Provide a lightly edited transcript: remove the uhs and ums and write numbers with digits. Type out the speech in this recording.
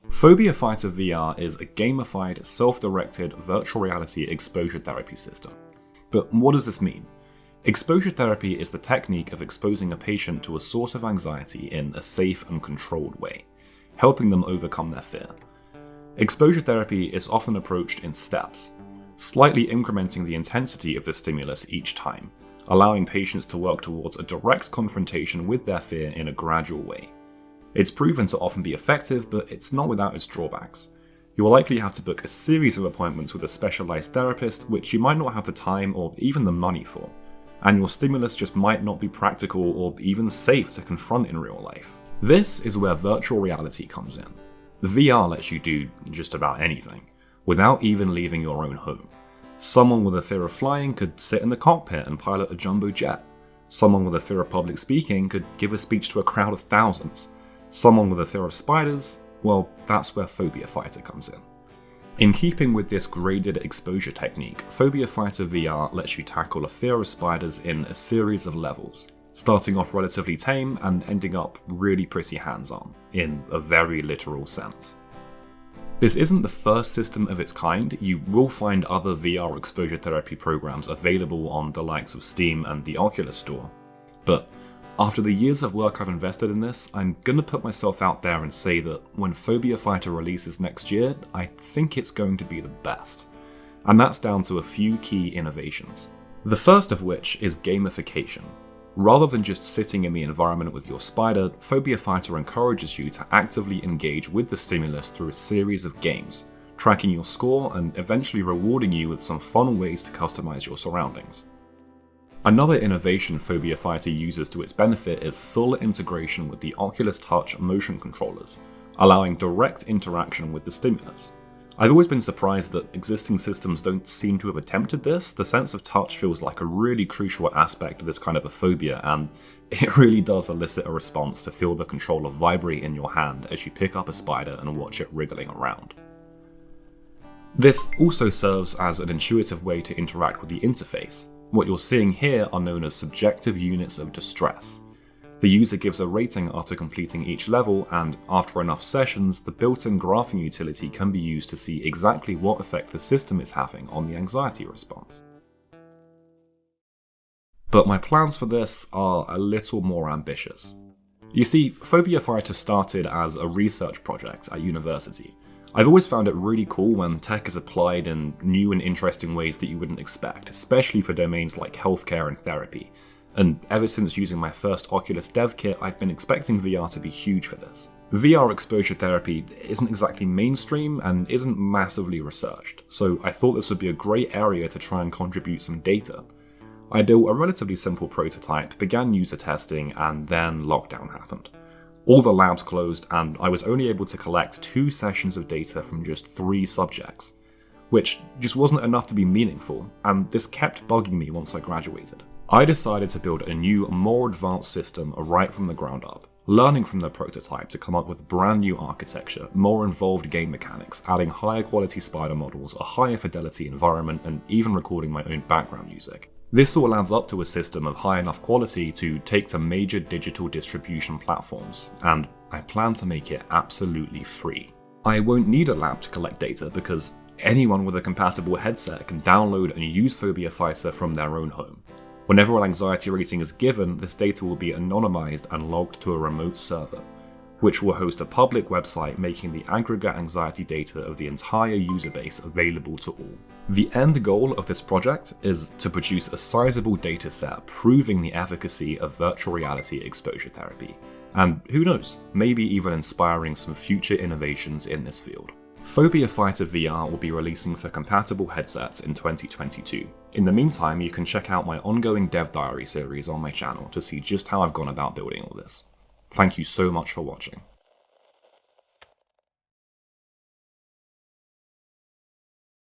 PhobiaFighterVR is a gamified, self-directed virtual reality exposure therapy system. But what does this mean? Exposure therapy is the technique of exposing a patient to a source of anxiety in a safe and controlled way, helping them overcome their fear. Exposure therapy is often approached in steps, slightly incrementing the intensity of the stimulus each time, allowing patients to work towards a direct confrontation with their fear in a gradual way. It's proven to often be effective, but it's not without its drawbacks. You will likely have to book a series of appointments with a specialized therapist, which you might not have the time or even the money for, and your stimulus just might not be practical or even safe to confront in real life. This is where virtual reality comes in. VR lets you do just about anything, without even leaving your own home. Someone with a fear of flying could sit in the cockpit and pilot a jumbo jet. Someone with a fear of public speaking could give a speech to a crowd of thousands. Someone with a fear of spiders, well, that's where PhobiaFighter comes in. In keeping with this graded exposure technique, PhobiaFighterVR lets you tackle a fear of spiders in a series of levels, starting off relatively tame and ending up really pretty hands-on, in a very literal sense. This isn't the first system of its kind. You will find other VR exposure therapy programs available on the likes of Steam and the Oculus Store, but after the years of work I've invested in this, I'm gonna put myself out there and say that when PhobiaFighter releases next year, I think it's going to be the best. And that's down to a few key innovations. The first of which is gamification. Rather than just sitting in the environment with your spider, PhobiaFighter encourages you to actively engage with the stimulus through a series of games, tracking your score and eventually rewarding you with some fun ways to customize your surroundings. Another innovation PhobiaFighter uses to its benefit is full integration with the Oculus Touch motion controllers, allowing direct interaction with the stimulus. I've always been surprised that existing systems don't seem to have attempted this. The sense of touch feels like a really crucial aspect of this kind of a phobia, and it really does elicit a response to feel the controller vibrate in your hand as you pick up a spider and watch it wriggling around. This also serves as an intuitive way to interact with the interface. What you're seeing here are known as subjective units of distress. The user gives a rating after completing each level, and after enough sessions, the built-in graphing utility can be used to see exactly what effect the system is having on the anxiety response. But my plans for this are a little more ambitious. You see, PhobiaFighter started as a research project at university. I've always found it really cool when tech is applied in new and interesting ways that you wouldn't expect, especially for domains like healthcare and therapy. And ever since using my first Oculus dev kit, I've been expecting VR to be huge for this. VR exposure therapy isn't exactly mainstream and isn't massively researched, so I thought this would be a great area to try and contribute some data. I built a relatively simple prototype, began user testing, and then lockdown happened. All the labs closed, and I was only able to collect 2 sessions of data from just 3 subjects, which just wasn't enough to be meaningful, and this kept bugging me once I graduated. I decided to build a new, more advanced system right from the ground up, learning from the prototype to come up with brand new architecture, more involved game mechanics, adding higher quality spider models, a higher fidelity environment, and even recording my own background music. This all adds up to a system of high enough quality to take to major digital distribution platforms, and I plan to make it absolutely free. I won't need a lab to collect data because anyone with a compatible headset can download and use PhobiaFighter from their own home. Whenever an anxiety rating is given, this data will be anonymized and logged to a remote server, which will host a public website making the aggregate anxiety data of the entire user base available to all. The end goal of this project is to produce a sizable dataset proving the efficacy of virtual reality exposure therapy, and who knows, maybe even inspiring some future innovations in this field. PhobiaFighterVR will be releasing for compatible headsets in 2022. In the meantime, you can check out my ongoing Dev Diary series on my channel to see just how I've gone about building all this. Thank you so much for watching.